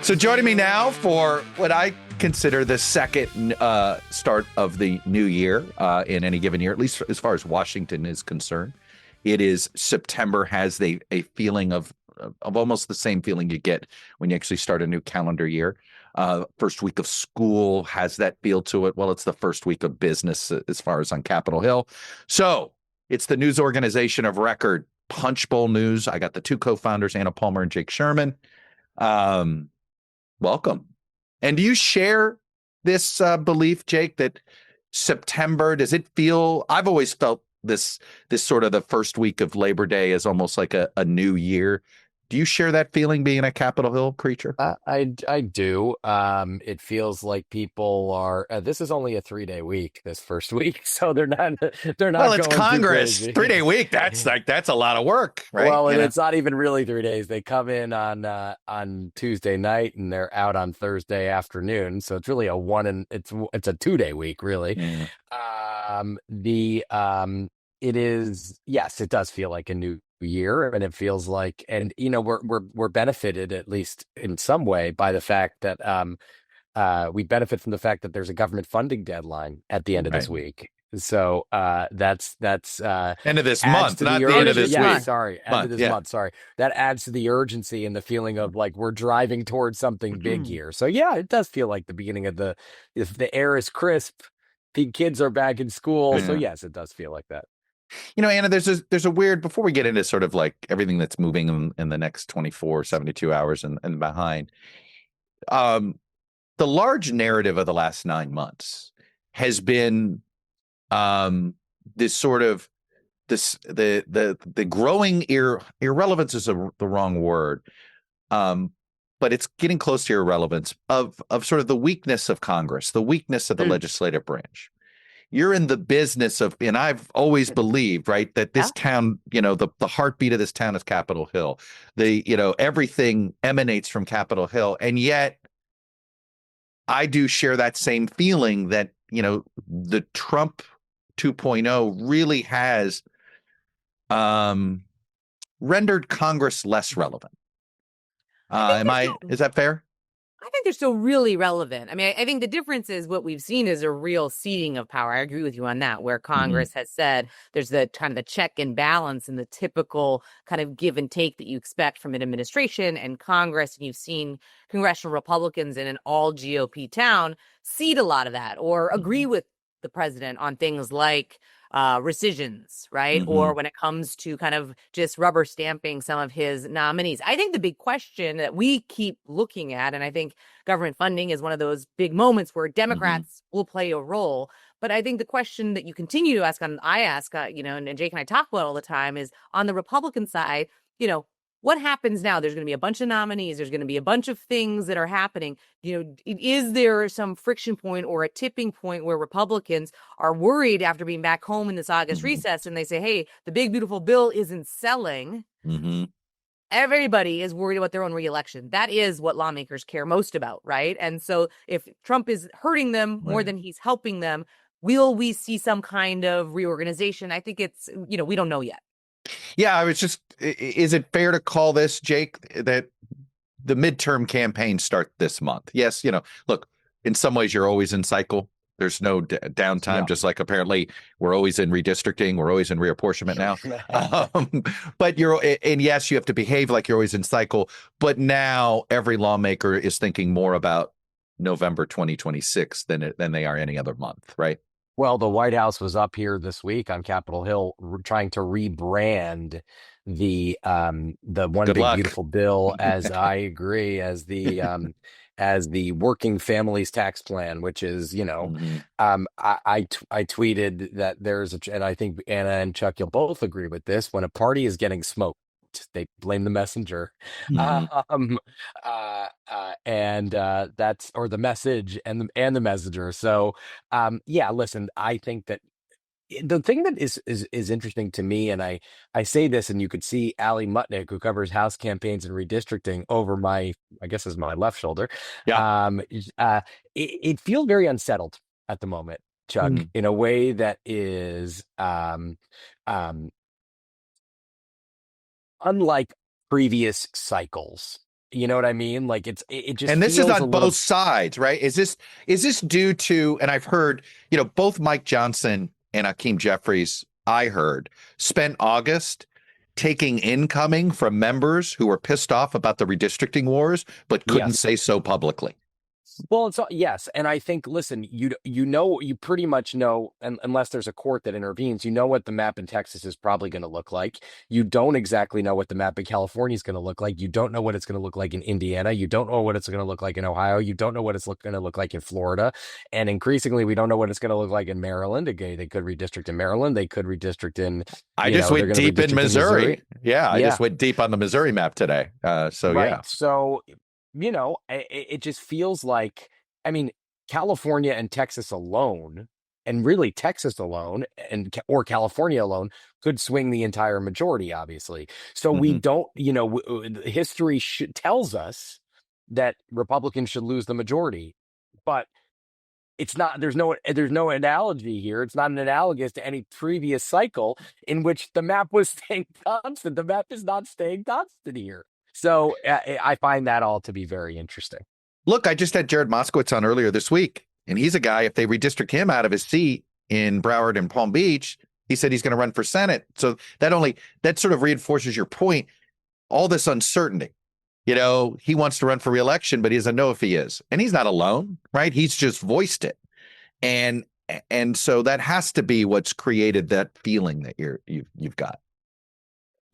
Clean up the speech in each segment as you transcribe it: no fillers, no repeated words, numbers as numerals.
So joining me now for what I consider the second start of the new year in any given year, at least as far as Washington is concerned. It is September has a feeling of almost the same feeling you get when you actually start a new calendar year. First week of school has that feel to it. Well, it's the first week of business as far as on Capitol Hill. So it's the news organization of record, Punchbowl News. I got the two co-founders, Anna Palmer and Jake Sherman. Welcome. And do you share this belief, Jake, that September, does it feel, I've always felt this sort of the first week of Labor Day is almost like a new year. Do you share that feeling being a Capitol Hill creature? I do. It feels like people are. This is only a 3-day week. This first week, so they're not. Well, it's Congress. 3-day week. That's a lot of work, right? Well, and it's not even really 3 days. They come in on Tuesday night and they're out on Thursday afternoon. So it's really it's a 2-day week, really. Mm. It is. Yes, it does feel like a new year, and it feels like, and we're benefited, at least in some way, by the fact that we benefit from the fact that there's a government funding deadline at the end of this week. So that's end of this month, not the end of this week. Sorry, end of this month. Sorry, that adds to the urgency and the feeling of like we're driving towards something big here. So yeah, it does feel like the beginning of if the air is crisp, the kids are back in school. So yes, it does feel like that. Anna, there's a weird, before we get into sort of like everything that's moving in the next 24, 72 hours and behind, the large narrative of the last 9 months has been this sort of the growing irrelevance is the wrong word, but it's getting close to irrelevance of sort of the weakness of Congress, the weakness of the legislative branch. You're in the business of, and I've always believed, right, that this town, the heartbeat of this town is Capitol Hill. Everything emanates from Capitol Hill. And yet I do share that same feeling that, the Trump 2.0 really has rendered Congress less relevant. Is that fair? I think they're still really relevant. I mean, I think the difference is what we've seen is a real ceding of power. I agree with you on that, where Congress has said there's the kind of the check and balance and the typical kind of give and take that you expect from an administration and Congress. And you've seen congressional Republicans in an all GOP town cede a lot of that or agree with the president on things like rescissions, right? Or when it comes to kind of just rubber stamping some of his nominees. I think the big question that we keep looking at, and I think government funding is one of those big moments where Democrats will play a role. But I think the question that you continue to ask, and Jake and I talk about all the time, is on the Republican side, what happens now? There's going to be a bunch of nominees. There's going to be a bunch of things that are happening. Is there some friction point or a tipping point where Republicans are worried after being back home in this August recess and they say, hey, the big, beautiful bill isn't selling. Everybody is worried about their own reelection. That is what lawmakers care most about, right? And so if Trump is hurting them more than he's helping them, will we see some kind of reorganization? I think it's, we don't know yet. Yeah, is it fair to call this, Jake, that the midterm campaigns start this month? Yes, look, in some ways you're always in cycle. There's no downtime, just like apparently we're always in redistricting. We're always in reapportionment now. But yes, you have to behave like you're always in cycle. But now every lawmaker is thinking more about November 2026 than they are any other month, right? Well, the White House was up here this week on Capitol Hill trying to rebrand the one Good big luck. Beautiful bill, as I agree, as the working families tax plan, which is, I tweeted that and I think Anna and Chuck, you'll both agree with this, when a party is getting smoked, they blame the messenger. That's, or the message and the messenger. So listen, I think that the thing that is interesting to me, and I say this, and you could see Ali Mutnick, who covers House campaigns and redistricting, over my left shoulder. It feels very unsettled at the moment, Chuck, in a way that is unlike previous cycles You know what I mean? Like it just And this is feels on both sides, right? Is this due to, and I've heard, both Mike Johnson and Hakeem Jeffries, I heard, spent August taking incoming from members who were pissed off about the redistricting wars, but couldn't say so publicly. Well, yes, and I think, listen, you pretty much know, unless there's a court that intervenes, you know what the map in Texas is probably going to look like. You don't exactly know what the map in California is going to look like. You don't know what it's going to look like in Indiana. You don't know what it's going to look like in Ohio. You don't know what it's going to look like in Florida, and increasingly, we don't know what it's going to look like in Maryland. Again, they could redistrict in Maryland. They could redistrict in. I just went deep in Missouri. Yeah, I just went deep on the Missouri map today. Yeah. So. It just feels like, California and Texas alone, and really Texas alone or California alone could swing the entire majority, obviously. So we don't, history tells us that Republicans should lose the majority, but it's not, there's no analogy here. It's not an analogous to any previous cycle in which the map was staying constant. The map is not staying constant here. So I find that all to be very interesting. Look, I just had Jared Moskowitz on earlier this week, and he's a guy, if they redistrict him out of his seat in Broward and Palm Beach, he said he's going to run for Senate. So that sort of reinforces your point. All this uncertainty, he wants to run for reelection, but he doesn't know if he is. And he's not alone, right? He's just voiced it. And so that has to be what's created that feeling that you've got.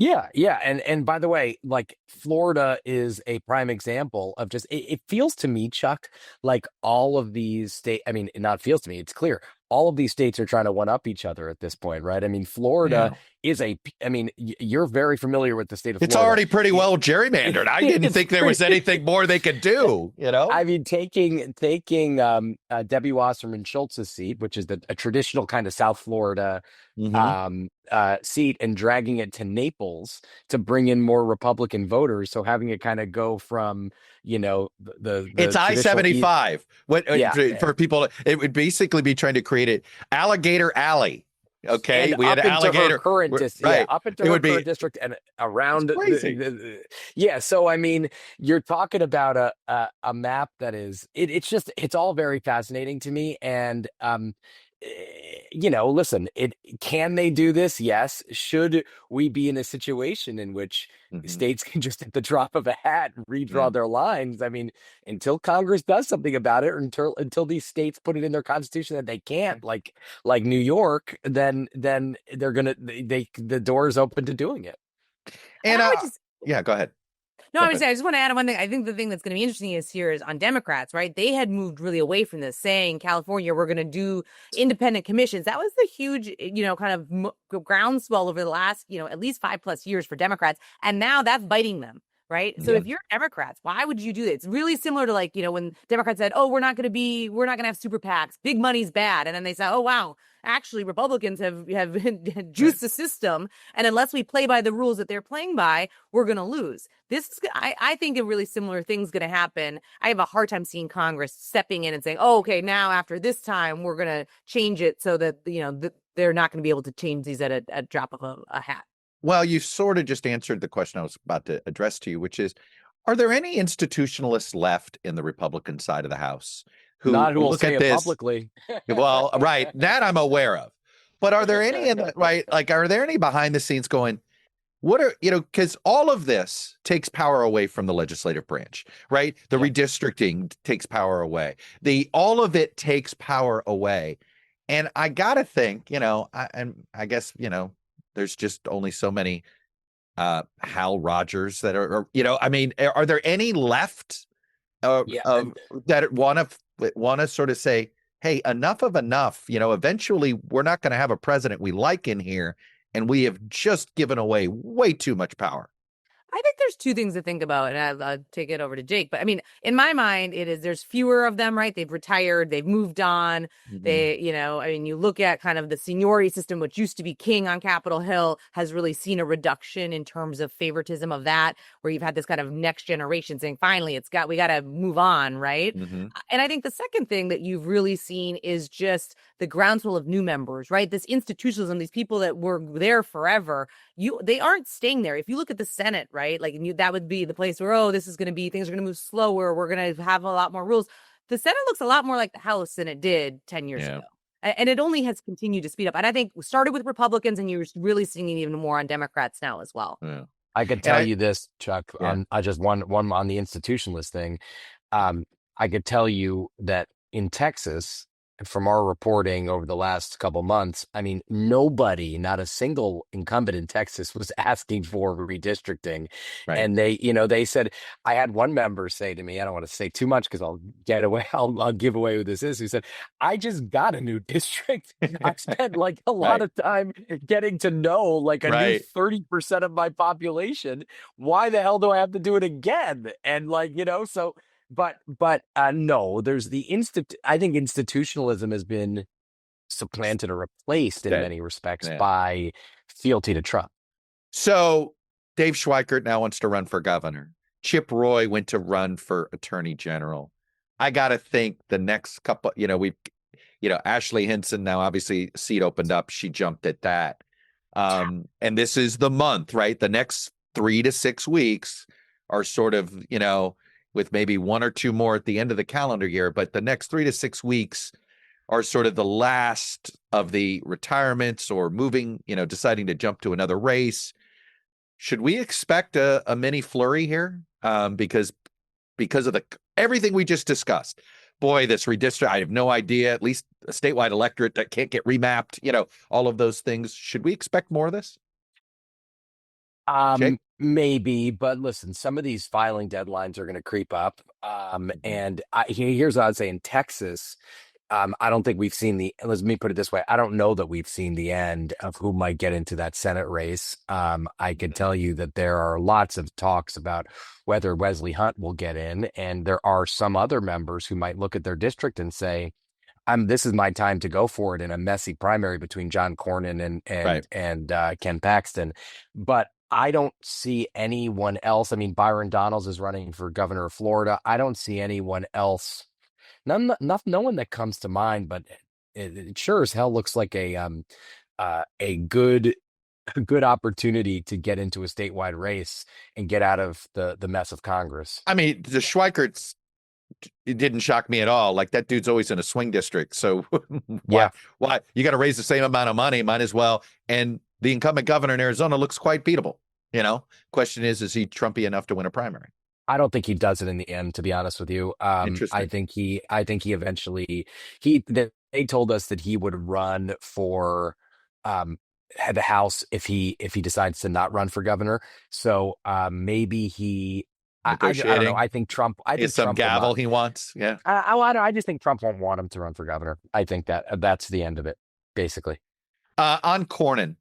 Yeah. And by the way, like Florida is a prime example of just, it feels to me, Chuck, like all of these states, it not feels to me, it's clear. All of these states are trying to one up each other at this point, right? Florida is you're very familiar with the state of Florida. It's already pretty well gerrymandered. I didn't think there was anything more they could do, taking Debbie Wasserman Schultz's seat, which is a traditional kind of South Florida seat, and dragging it to Naples to bring in more Republican voters. So having it kind of go from, it's I-75. For people, it would basically be trying to create it Alligator Alley. Okay, and we had Alligator current district, up into her current district and around. So you're talking about a map that is it's all very fascinating to me, and listen, can they do this? Yes. Should we be in a situation in which states can just at the drop of a hat redraw their lines? Until Congress does something about it, or until these states put it in their constitution that they can't, like New York, then they're gonna the door is open to doing it. And go ahead. No, I just want to add one thing. I think the thing that's going to be interesting is on Democrats, right? They had moved really away from this, saying California, we're going to do independent commissions. That was the huge, kind of groundswell over the last, at least 5+ years for Democrats. And now that's biting them, right? So if you're Democrats, why would you do that? It's really similar to when Democrats said, oh, we're not going to have super PACs. Big money's bad. And then they said, oh, wow. Actually, Republicans have juiced the system, and unless we play by the rules that they're playing by, we're going to lose. I think a really similar thing's going to happen. I have a hard time seeing Congress stepping in and saying, "Oh, okay, now after this time, we're going to change it so that they're not going to be able to change these at a drop of a hat." Well, you sort of just answered the question I was about to address to you, which is, are there any institutionalists left in the Republican side of the House who will look say at this? Publicly? Well, right, that I'm aware of. But are there any are there any behind the scenes going, what are, because all of this takes power away from the legislative branch, right? The redistricting takes power away. All of it takes power away. And I got to think, I guess, there's just only so many Hal Rogers that are are there any left that want to sort of say, hey, enough of enough, eventually we're not going to have a president we like in here, and we have just given away way too much power? I think there's two things to think about, and I'll take it over to Jake. But in my mind, there's fewer of them, right? They've retired, they've moved on. They, you look at kind of the seniority system, which used to be king on Capitol Hill, has really seen a reduction in terms of favoritism of that, where you've had this kind of next generation saying, finally, we got to move on, right? And I think the second thing that you've really seen is just the groundswell of new members, right? This institutionalism, these people that were there forever, they aren't staying there. If you look at the Senate, right, like that would be the place where, oh, this is going to be, things are going to move slower. We're going to have a lot more rules. The Senate looks a lot more like the House than it did 10 years ago. And it only has continued to speed up. And I think we started with Republicans, and you're really seeing it even more on Democrats now as well. Yeah. I could tell you this, Chuck, on I just one on the institutionalist thing. I could tell you that in Texas, from our reporting over the last couple months, I mean, nobody, not a single incumbent in Texas was asking for redistricting. Right. And they said, I had one member say to me, I don't want to say too much because I'll give away who this is, who said, I just got a new district. I spent like a lot of time getting to know like a new 30% of my population. Why the hell do I have to do it again? And like, so But no, there's I think institutionalism has been supplanted or replaced in many respects by fealty to Trump. So Dave Schweikert now wants to run for governor. Chip Roy went to run for attorney general. I got to think the next couple, Ashley Hinson, now obviously seat opened up. She jumped at that. And this is the month, right? The next 3 to 6 weeks are sort of, with maybe 1 or 2 more at the end of the calendar year. But the next 3 to 6 weeks are sort of the last of the retirements or moving, deciding to jump to another race. Should we expect a mini flurry here? Because of everything we just discussed. Boy, this redistrict, I have no idea, at least a statewide electorate that can't get remapped, all of those things. Should we expect more of this? Maybe, but listen, some of these filing deadlines are going to creep up. And here's what I'd say in Texas. I don't think we've seen let me put it this way. I don't know that we've seen the end of who might get into that Senate race. I can tell you that there are lots of talks about whether Wesley Hunt will get in. And there are some other members who might look at their district and say, this is my time to go for it in a messy primary between John Cornyn and Ken Paxton. But I don't see anyone else. I mean, Byron Donalds is running for governor of Florida. I don't see anyone else. No one that comes to mind, but it sure as hell looks like a good opportunity to get into a statewide race and get out of the mess of Congress. I mean, the Schweikerts, it didn't shock me at all. Like, that dude's always in a swing district. So why you got to raise the same amount of money? Might as well. And the incumbent governor in Arizona looks quite beatable. Question is he Trumpy enough to win a primary? I don't think he does it in the end, to be honest with you. I think he eventually, they told us that he would run for the House if he decides to not run for governor. So maybe he, I don't know. I think Trump. I think some Trump gavel he wants. Yeah. I just think Trump won't want him to run for governor. I think that's the end of it, basically. On Cornyn,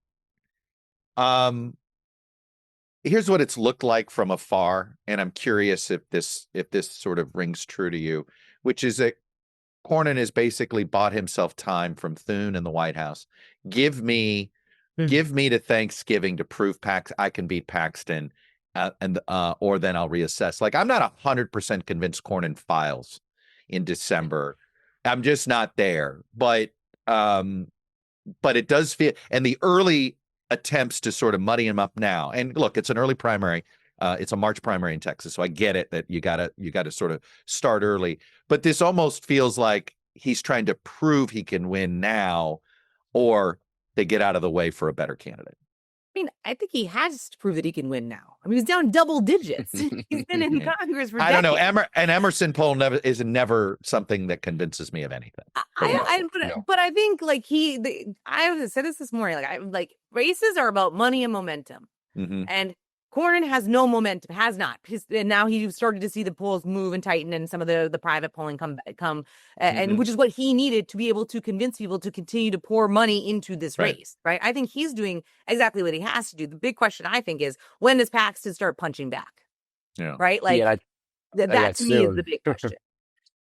here's what it's looked like from afar, and I'm curious if this sort of rings true to you, which is that Cornyn has basically bought himself time from Thune in the White House. Give me to Thanksgiving to prove I can beat Paxton, or then I'll reassess. Like, I'm not 100% convinced Cornyn files in December. I'm just not there. But it does feel, and the early attempts to sort of muddy him up now. And look, it's an early primary. It's a March primary in Texas. So I get it that you gotta sort of start early. But this almost feels like he's trying to prove he can win now, or they get out of the way for a better candidate. I mean, I think he has to prove that he can win now. I mean, he's down double digits. He's been in Congress for decades. I don't know. An Emerson poll is never something that convinces me of anything. But I think like I said this morning. Like races are about money and momentum, and Cornyn has no momentum, has not. And now he started to see the polls move and tighten, and some of the private polling come, and which is what he needed to be able to convince people to continue to pour money into this race, right? I think he's doing exactly what he has to do. The big question, I think, is when does Paxton start punching back? Yeah. Right? Like, that to me is the big question.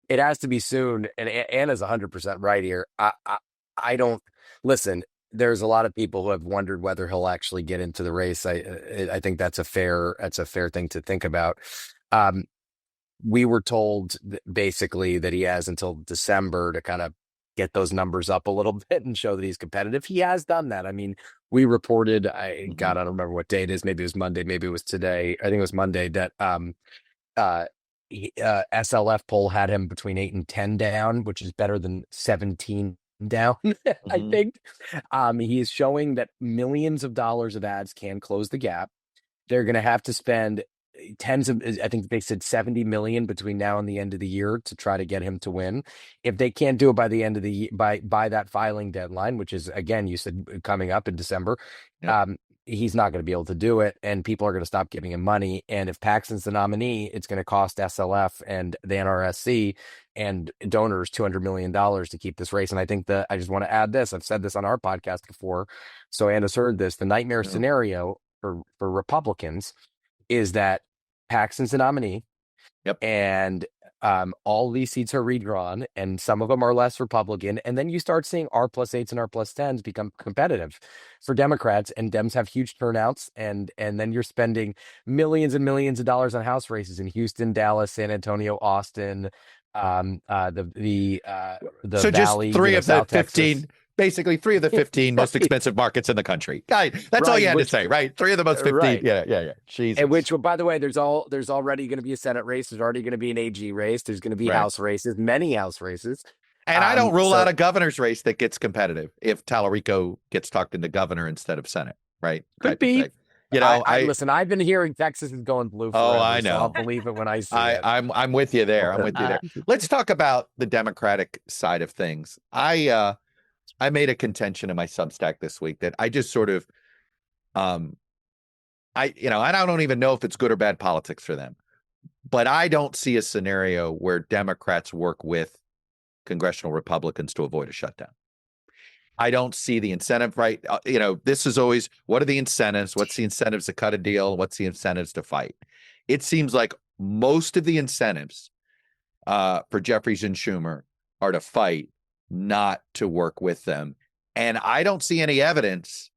It has to be soon, and Anna's 100% right here. I don't listen. There's a lot of people who have wondered whether he'll actually get into the race. I think that's a fair thing to think about. We were told basically that he has until December to kind of get those numbers up a little bit and show that he's competitive. He has done that. I mean, we reported, I don't remember what day it is. Maybe it was Monday. Maybe it was today. I think it was Monday that SLF poll had him between 8 and 10 down, which is better than 17 down, I think. He is showing that millions of dollars of ads can close the gap. They're going to have to spend I think they said 70 million between now and the end of the year to try to get him to win. If they can't do it by the end of the year, by that filing deadline, which is, again, you said coming up in December, he's not going to be able to do it, and people are going to stop giving him money. And if Paxton's the nominee, it's going to cost SLF and the NRSC and donors $200 million to keep this race. And I think I just want to add this. I've said this on our podcast before, so Anna's heard this. The nightmare scenario for Republicans is that Paxton's the nominee, and all these seats are redrawn, and some of them are less Republican, and then you start seeing R+8s and R+10s become competitive for Democrats, and Dems have huge turnouts, and then you're spending millions and millions of dollars on House races in Houston, Dallas, San Antonio, Austin, the so Valley, just 3 of the South 15. Texas. Basically, 3 of the 15 most expensive markets in the country. That's all you had to say, right? 3 of the most 15. Right. Yeah. Jesus. And which, by the way, there's already going to be a Senate race. There's already going to be an AG race. There's going to be House races, many House races. And I don't rule out a governor's race that gets competitive if Tallarico gets talked into governor instead of Senate, right? Could be. You know, listen, I've been hearing Texas is going blue forever, I know. so I'll believe it when I see it. I'm with you there. Let's talk about the Democratic side of things. I made a contention in my Substack this week that I just sort of, and I don't even know if it's good or bad politics for them, but I don't see a scenario where Democrats work with congressional Republicans to avoid a shutdown. I don't see the incentive, right? This is always, what are the incentives? What's the incentives to cut a deal? What's the incentives to fight? It seems like most of the incentives for Jeffries and Schumer are to fight, not to work with them. And I don't see any evidence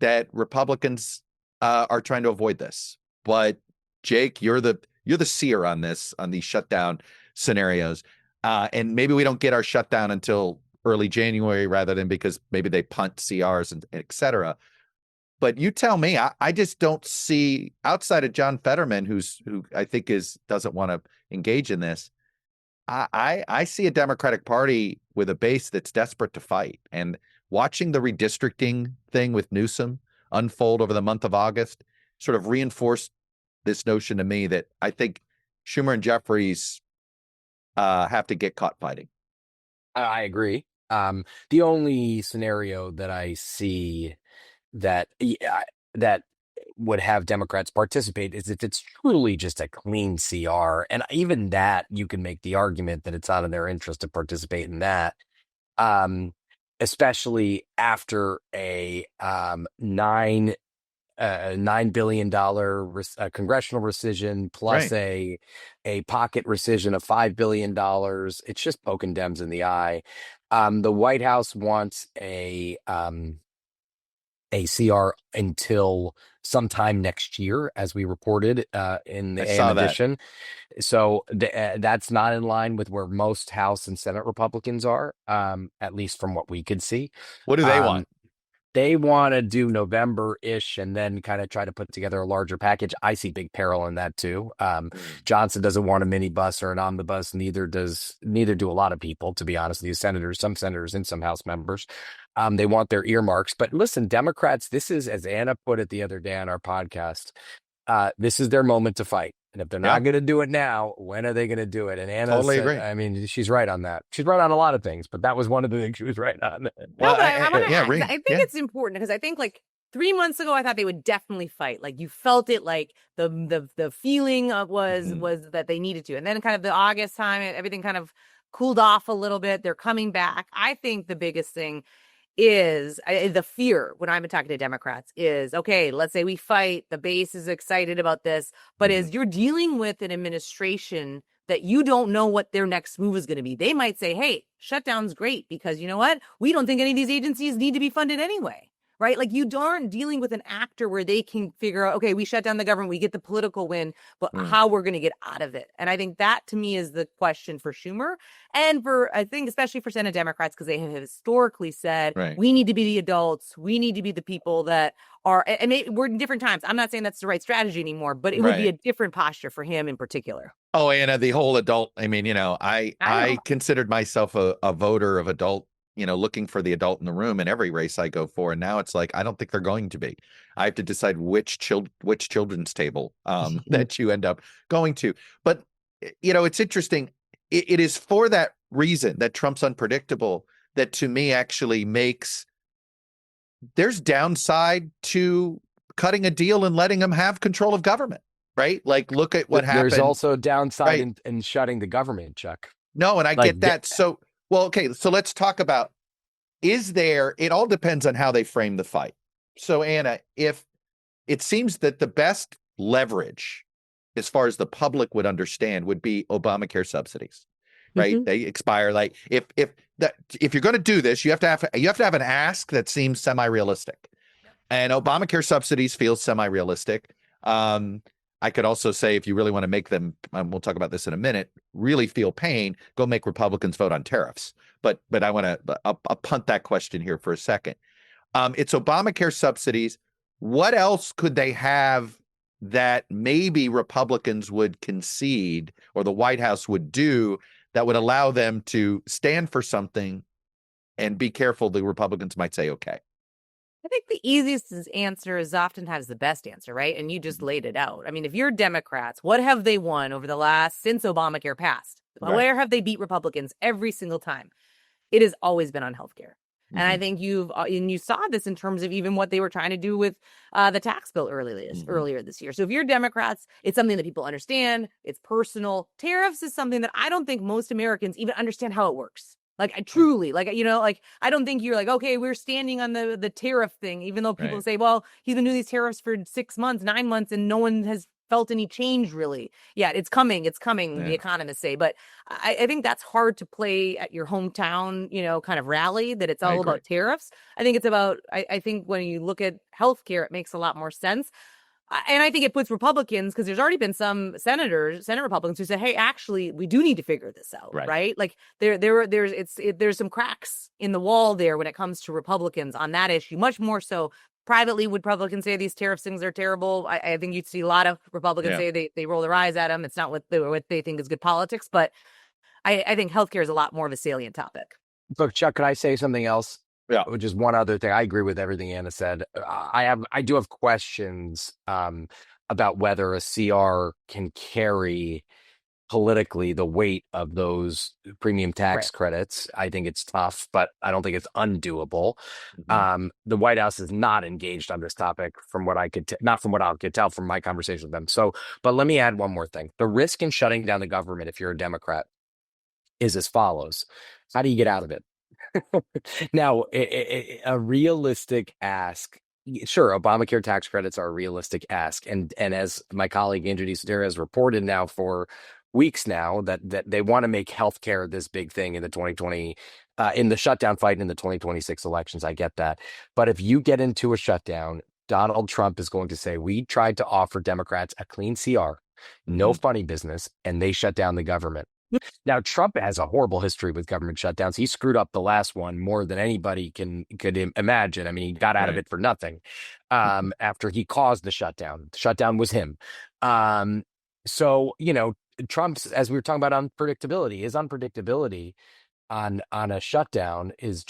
that Republicans are trying to avoid this. But Jake, you're the seer on this, on these shutdown scenarios. And maybe we don't get our shutdown until early January rather than because maybe they punt CRs and et cetera. But you tell me, I just don't see, outside of John Fetterman, who I think doesn't want to engage in this, I see a Democratic Party with a base that's desperate to fight. And watching the redistricting thing with Newsom unfold over the month of August sort of reinforced this notion to me that I think Schumer and Jeffries have to get caught fighting. I agree. The only scenario that I see that would have Democrats participate is if it's truly just a clean CR. And even that, you can make the argument that it's not in their interest to participate in that, especially after a $9 billion congressional rescission plus a pocket rescission of $5 billion. It's just poking Dems in the eye. The White House wants a CR until sometime next year, as we reported in the AM edition. So that's not in line with where most House and Senate Republicans are, at least from what we could see. What do they want? They want to do November-ish and then kind of try to put together a larger package. I see big peril in that too. Johnson doesn't want a minibus or an omnibus. Neither do a lot of people, to be honest with you. Some senators and some House members. They want their earmarks. But listen, Democrats, this is, as Anna put it the other day on our podcast, this is their moment to fight. And if they're not going to do it now, when are they going to do it? And Anna totally said, agree. I mean, she's right on that. She's right on a lot of things, but that was one of the things she was right on. Well, I think it's important because I think 3 months ago, I thought they would definitely fight. Like you felt it, like the feeling was that they needed to. And then kind of the August time, everything kind of cooled off a little bit. They're coming back. I think the biggest thing is the fear when I'm talking to Democrats is, okay, let's say we fight, the base is excited about this, but as you're dealing with an administration that you don't know what their next move is going to be, they might say, hey, shutdown's great because you know what? We don't think any of these agencies need to be funded anyway. right? Like you aren't dealing with an actor where they can figure out, okay, we shut down the government, we get the political win, but how we're going to get out of it. And I think that to me is the question for Schumer and for, I think, especially for Senate Democrats, because they have historically said, we need to be the adults. We need to be the people that are, and maybe we're in different times. I'm not saying that's the right strategy anymore, but it would be a different posture for him in particular. Oh, Anna, the whole adult. I mean, I considered myself a voter of adult, looking for the adult in the room in every race I go for. And now it's like, I don't think they're going to be. I have to decide which children's table that you end up going to. But, it's interesting. It is for that reason that Trump's unpredictable that to me actually makes there's downside to cutting a deal and letting them have control of government. Right? Like, look at what happened. There's also a downside in shutting the government, Chuck. No, and I get that. So, well, okay. So let's talk about, it all depends on how they frame the fight. So, Anna, if it seems that the best leverage, as far as the public would understand, would be Obamacare subsidies, right? They expire. Like, if you're going to do this, you have to have an ask that seems semi-realistic, and Obamacare subsidies feel semi-realistic. I could also say, if you really want to make them, we'll talk about this in a minute, really feel pain, go make Republicans vote on tariffs. But I'll punt that question here for a second. It's Obamacare subsidies. What else could they have that maybe Republicans would concede or the White House would do that would allow them to stand for something and be careful the Republicans might say, okay? I think the easiest answer is oftentimes the best answer, right? And you just laid it out. I mean, if you're Democrats, what have they won over the since Obamacare passed? Where have they beat Republicans every single time? It has always been on healthcare. And I think you saw this in terms of even what they were trying to do with the tax bill earlier this year. So if you're Democrats, it's something that people understand. It's personal. Tariffs is something that I don't think most Americans even understand how it works. Like, I truly, I don't think you're like, okay, we're standing on the tariff thing, even though people say, well, he's been doing these tariffs for 6 months, 9 months, and no one has felt any change, really. Yeah, it's coming, the economists say. But I think that's hard to play at your hometown, kind of rally, that it's all about tariffs. I think it's about, I think when you look at healthcare, it makes a lot more sense. And I think it puts Republicans, because there's already been some Senate Republicans who said, hey, actually, we do need to figure this out, right? Like there's some cracks in the wall there when it comes to Republicans on that issue, much more so. Privately, would Republicans say these tariff things are terrible? I think you'd see a lot of Republicans say they roll their eyes at them. It's not what they think is good politics, but I think healthcare is a lot more of a salient topic. Look, Chuck, could I say something else? Yeah. Just one other thing. I agree with everything Anna said. I do have questions about whether a CR can carry politically the weight of those premium tax credits. I think it's tough, but I don't think it's undoable. The White House is not engaged on this topic from what I could not from what I could tell from my conversation with them. So, but let me add one more thing. The risk in shutting down the government, if you're a Democrat, is as follows. How do you get out of it? Now, a realistic ask, sure, Obamacare tax credits are a realistic ask. And as my colleague Andrew DeSoter has reported now for weeks now, that they want to make healthcare this big thing in the 2020, in the shutdown fight in the 2026 elections. I get that. But if you get into a shutdown, Donald Trump is going to say, we tried to offer Democrats a clean CR, no funny business, and they shut down the government. Now, Trump has a horrible history with government shutdowns. He screwed up the last one more than anybody could imagine. I mean, he got out of it for nothing after he caused the shutdown. The shutdown was him. So, Trump's, as we were talking about unpredictability, his unpredictability on a shutdown is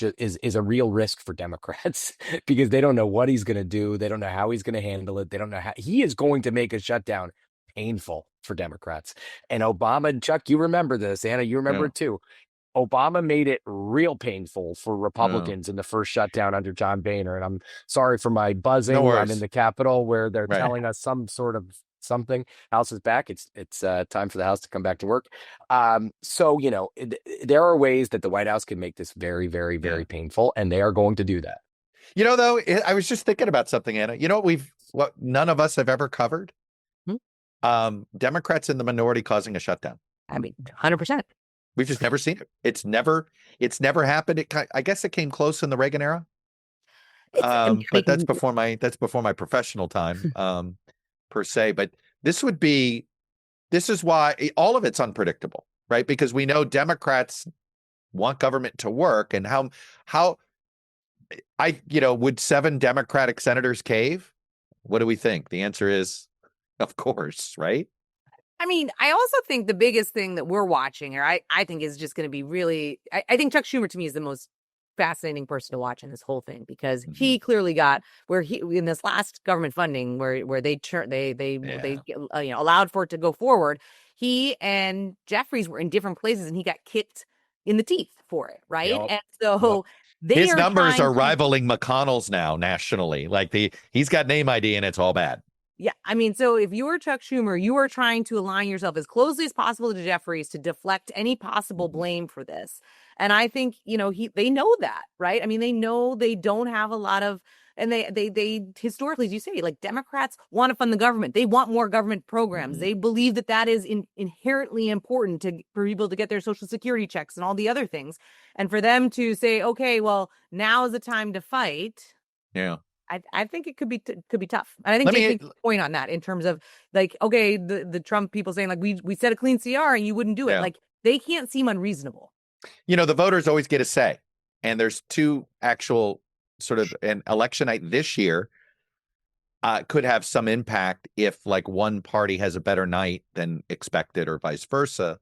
a real risk for Democrats because they don't know what he's going to do. They don't know how he's going to handle it. They don't know how he is going to make a shutdown painful for Democrats. And Obama, Chuck, you remember this. Anna, you remember it too. Obama made it real painful for Republicans in the first shutdown under John Boehner. And I'm sorry for my buzzing. I'm in the Capitol where they're telling us some sort of something. House is back. It's time for the House to come back to work. So, there are ways that the White House can make this very, very, very painful, and they are going to do that. Though, I was just thinking about something, Anna. What none of us have ever covered? Democrats in the minority causing a shutdown. I mean, 100%. We've just never seen it. It's never happened. I guess it came close in the Reagan era. But that's before my professional time, per se. But this is why all of it's unpredictable, right? Because we know Democrats want government to work, and how would 7 Democratic senators cave? What do we think? The answer is, of course, right? I mean, I also think the biggest thing that we're watching, or I think is just going to be really, I think Chuck Schumer to me is the most fascinating person to watch in this whole thing, because he clearly got where he in this last government funding where they allowed for it to go forward. He and Jeffries were in different places, and he got kicked in the teeth for it, right? Yep. And so his numbers are rivaling McConnell's now nationally. Like he's got name ID, and it's all bad. Yeah, I mean, so if you're Chuck Schumer, you are trying to align yourself as closely as possible to Jeffries to deflect any possible blame for this. And I think, they know that, right? I mean, they know they don't have a lot of, and they historically, as you say, like Democrats want to fund the government. They want more government programs. They believe that is inherently important for people to get their Social Security checks and all the other things. And for them to say, okay, well, now is the time to fight. Yeah. I think it could be tough. And I think they make a point on that in terms of like, okay, the Trump people saying like, we set a clean CR and you wouldn't do it. Yeah. Like they can't seem unreasonable. The voters always get a say. And there's 2 actual sort of an election night this year could have some impact if like one party has a better night than expected or vice versa.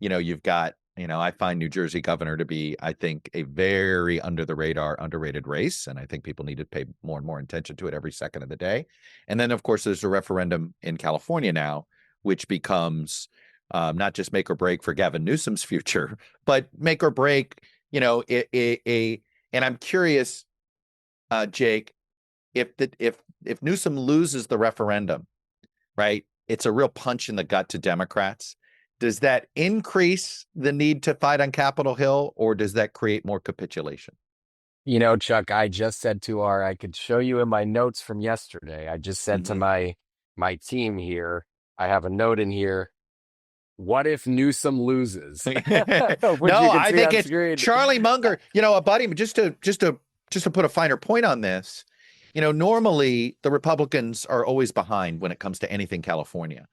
You've got, I find New Jersey governor to be, I think, a very under the radar, underrated race. And I think people need to pay more and more attention to it every second of the day. And then, of course, there's a referendum in California now, which becomes not just make or break for Gavin Newsom's future, but make or break, and I'm curious, Jake, if Newsom loses the referendum, right, it's a real punch in the gut to Democrats. Does that increase the need to fight on Capitol Hill, or does that create more capitulation? Chuck, I just said I could show you in my notes from yesterday. I just said to my team here, I have a note in here. What if Newsom loses? No, I think it's Charlie Munger. A buddy, just to put a finer point on this. Normally the Republicans are always behind when it comes to anything California,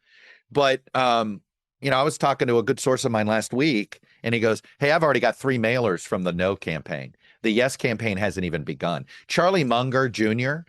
but I was talking to a good source of mine last week, and he goes, "Hey, I've already got 3 mailers from the no campaign. The yes campaign hasn't even begun." Charlie Munger Jr.,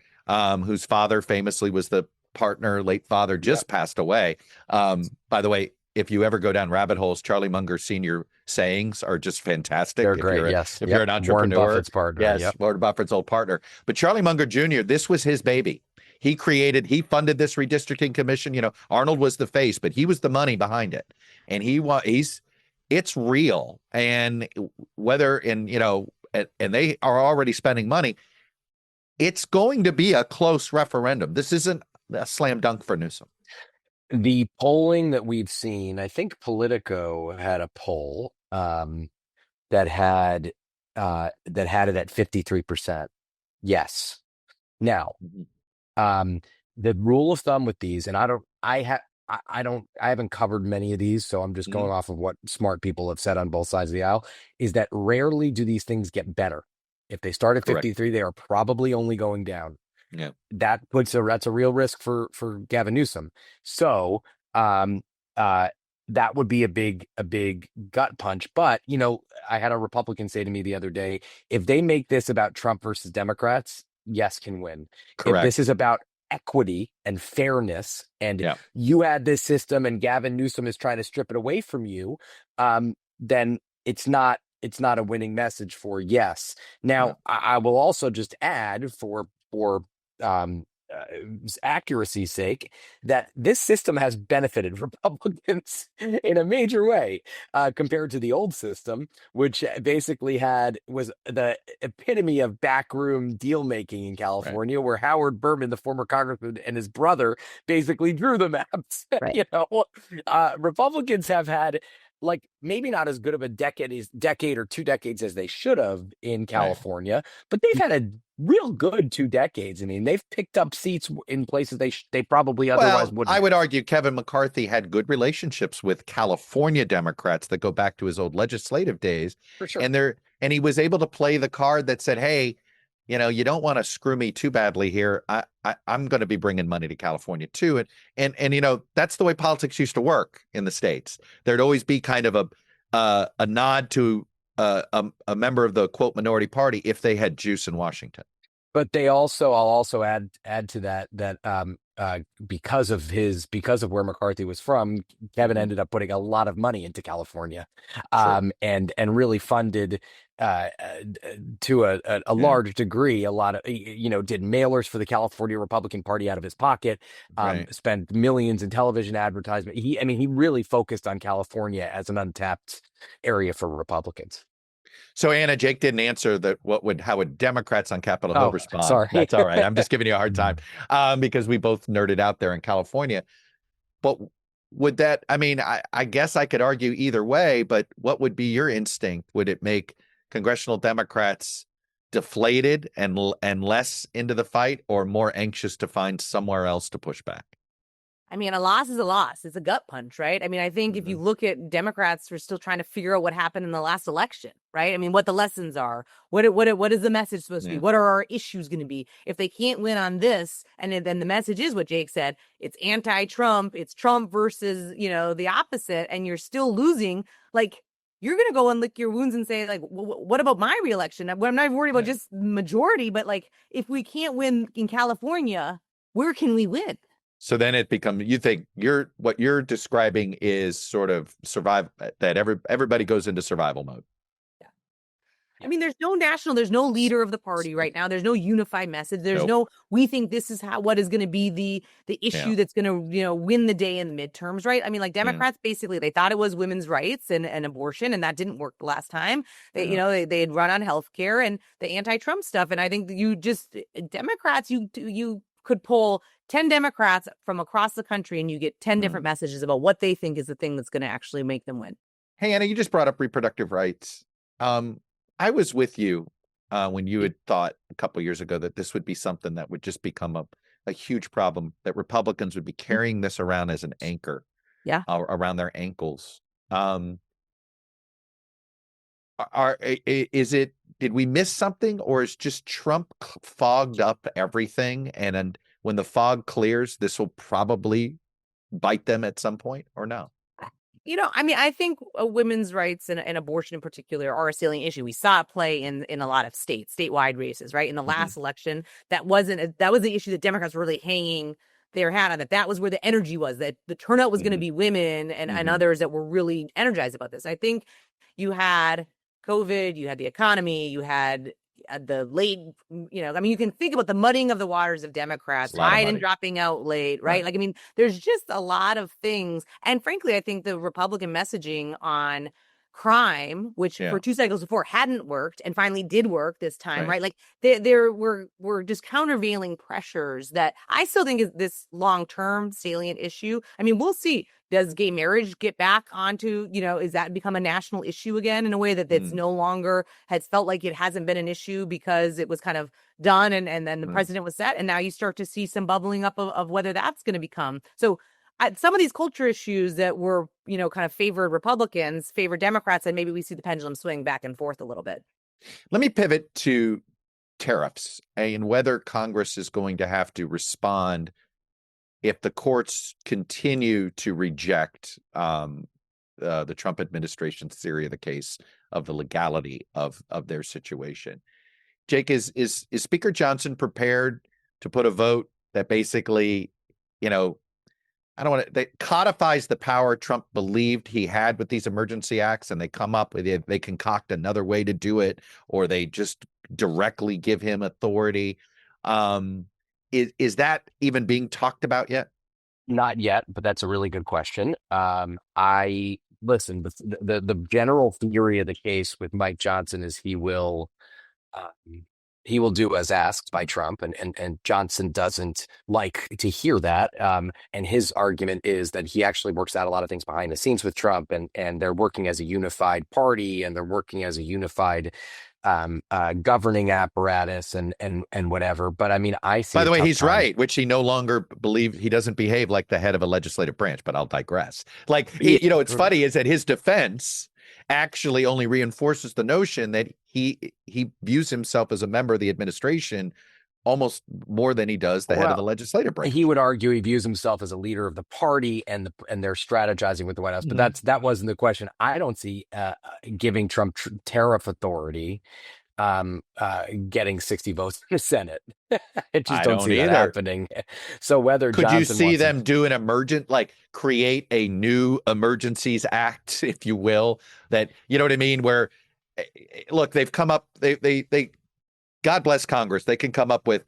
whose father famously was the partner, late father, just passed away. By the way, if you ever go down rabbit holes, Charlie Munger Sr. sayings are just fantastic. They're great, yes. If you're an entrepreneur. Warren Buffett's partner. Yes, Warren Buffett's old partner. But Charlie Munger Jr., this was his baby. He funded this redistricting commission. Arnold was the face, but he was the money behind it. And it's real. And and they are already spending money. It's going to be a close referendum. This isn't a slam dunk for Newsom. The polling that we've seen, I think Politico had a poll that had it at 53%. Yes. Now, the rule of thumb with these, and I haven't covered many of these, so I'm just going off of what smart people have said on both sides of the aisle, is that rarely do these things get better. If they start at 53, they are probably only going down. Yeah. That's a real risk for Gavin Newsom. So, that would be a big gut punch. But, I had a Republican say to me the other day, if they make this about Trump versus Democrats, yes can win. Correct. If this is about equity and fairness, and you had this system and Gavin Newsom is trying to strip it away from you, then it's not a winning message for yes. Now, I will also just add for accuracy's sake that this system has benefited Republicans in a major way compared to the old system, which basically was the epitome of backroom deal making in California, where Howard Berman, the former congressman, and his brother basically drew the maps. Right. Republicans have had maybe not as good of a decade or 2 decades as they should have in California, but they've had a real good 2 decades. I mean, they've picked up seats in places they probably otherwise wouldn't. I would argue Kevin McCarthy had good relationships with California Democrats that go back to his old legislative days. For sure. And he was able to play the card that said, hey, you don't want to screw me too badly here. I'm going to be bringing money to California too. And that's the way politics used to work in the States. There'd always be kind of a nod to a member of the quote minority party if they had juice in Washington. But I'll also add to that because of where McCarthy was from, Kevin ended up putting a lot of money into California, and really funded to a large degree a lot of did mailers for the California Republican Party out of his pocket, spent millions in television advertisement. He really focused on California as an untapped area for Republicans. So Anna, Jake didn't answer how would Democrats on Capitol Hill respond? Sorry. That's all right. I'm just giving you a hard time because we both nerded out there in California. But would that, I guess I could argue either way, but what would be your instinct? Would it make congressional Democrats deflated and less into the fight, or more anxious to find somewhere else to push back? A loss is a loss. It's a gut punch, right? I think if you look at Democrats, we're still trying to figure out what happened in the last election, right? What the lessons are, what is the message supposed to be? What are our issues going to be? If they can't win on this, and then the message is what Jake said, it's anti-Trump, it's Trump versus, the opposite, and you're still losing, you're going to go and lick your wounds and say, what about my reelection? I'm not worried about just majority, but if we can't win in California, where can we win? So then it becomes, you think what you're describing is sort of that everybody goes into survival mode. Yeah. There's no leader of the party right now. There's no unified message. There's we think this is what is going to be the issue that's going to, win the day in the midterms, right? Democrats basically, they thought it was women's rights and abortion, and that didn't work the last time. They, they had run on healthcare and the anti-Trump stuff. And I think Democrats, you could pull 10 Democrats from across the country and you get 10 different messages about what they think is the thing that's going to actually make them win. Hey, Anna, you just brought up reproductive rights. I was with you when you had thought a couple of years ago that this would be something that would just become a huge problem, that Republicans would be carrying this around as an anchor around their ankles. Did we miss something, or is just Trump fogged up everything? And when the fog clears, this will probably bite them at some point, or no? I think women's rights and abortion in particular are a salient issue. We saw it play in a lot of statewide races, right? In the last election, that was the issue that Democrats were really hanging their hat on, that was where the energy was, that the turnout was going to be women and others that were really energized about this. I think you had COVID, you had the economy, you had the late, you can think about the muddying of the waters of Democrats, Biden dropping out late, right? There's just a lot of things. And frankly, I think the Republican messaging on crime, which for 2 cycles before hadn't worked and finally did work this time, right? There were just countervailing pressures that I still think is this long-term salient issue. We'll see. Does gay marriage get back onto, is that become a national issue again in a way that's no longer has felt like it hasn't been an issue because it was kind of done and then the president was set, and now you start to see some bubbling up of whether that's going to become. So some of these culture issues that were, kind of favored Republicans, favored Democrats, and maybe we see the pendulum swing back and forth a little bit. Let me pivot to tariffs and whether Congress is going to have to respond if the courts continue to reject the Trump administration's theory of the case of the legality of their situation. Jake, is Speaker Johnson prepared to put a vote that basically, that codifies the power Trump believed he had with these emergency acts, and they come up with it, they concoct another way to do it, or they just directly give him authority? Is that even being talked about yet? Not yet, but that's a really good question. The general theory of the case with Mike Johnson is he will do as asked by Trump, and Johnson doesn't like to hear that. And his argument is that he actually works out a lot of things behind the scenes with Trump, and they're working as a unified party, and they're working as a unified governing apparatus and whatever. But I see. By the way, he's right, which he no longer believes. He doesn't behave like the head of a legislative branch, but I'll digress. It's funny is that his defense actually only reinforces the notion that he views himself as a member of the administration almost more than he does the head of the legislative branch. He would argue he views himself as a leader of the party, and they're strategizing with the White House. But that wasn't the question. I don't see giving Trump tariff authority getting 60 votes in the Senate. I just don't see that happening. So whether could you see them do an create a new Emergencies Act, if you will, that, you know what I mean, where look, they've come up, they God bless Congress, they can come up with,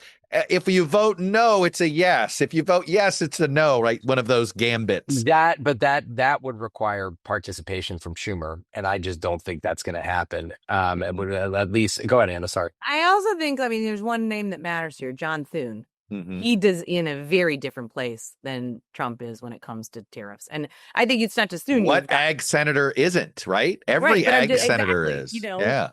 if you vote no, it's a yes. If you vote yes, it's a no, right? One of those gambits. That would require participation from Schumer, and I just don't think that's going to happen. It would at least go ahead, Anna. Sorry. I also think, there's one name that matters here, John Thune. Mm-hmm. He does in a very different place than Trump is when it comes to tariffs. And I think it's not just Thune. What ag senator isn't, right? Every ag senator is. Yeah.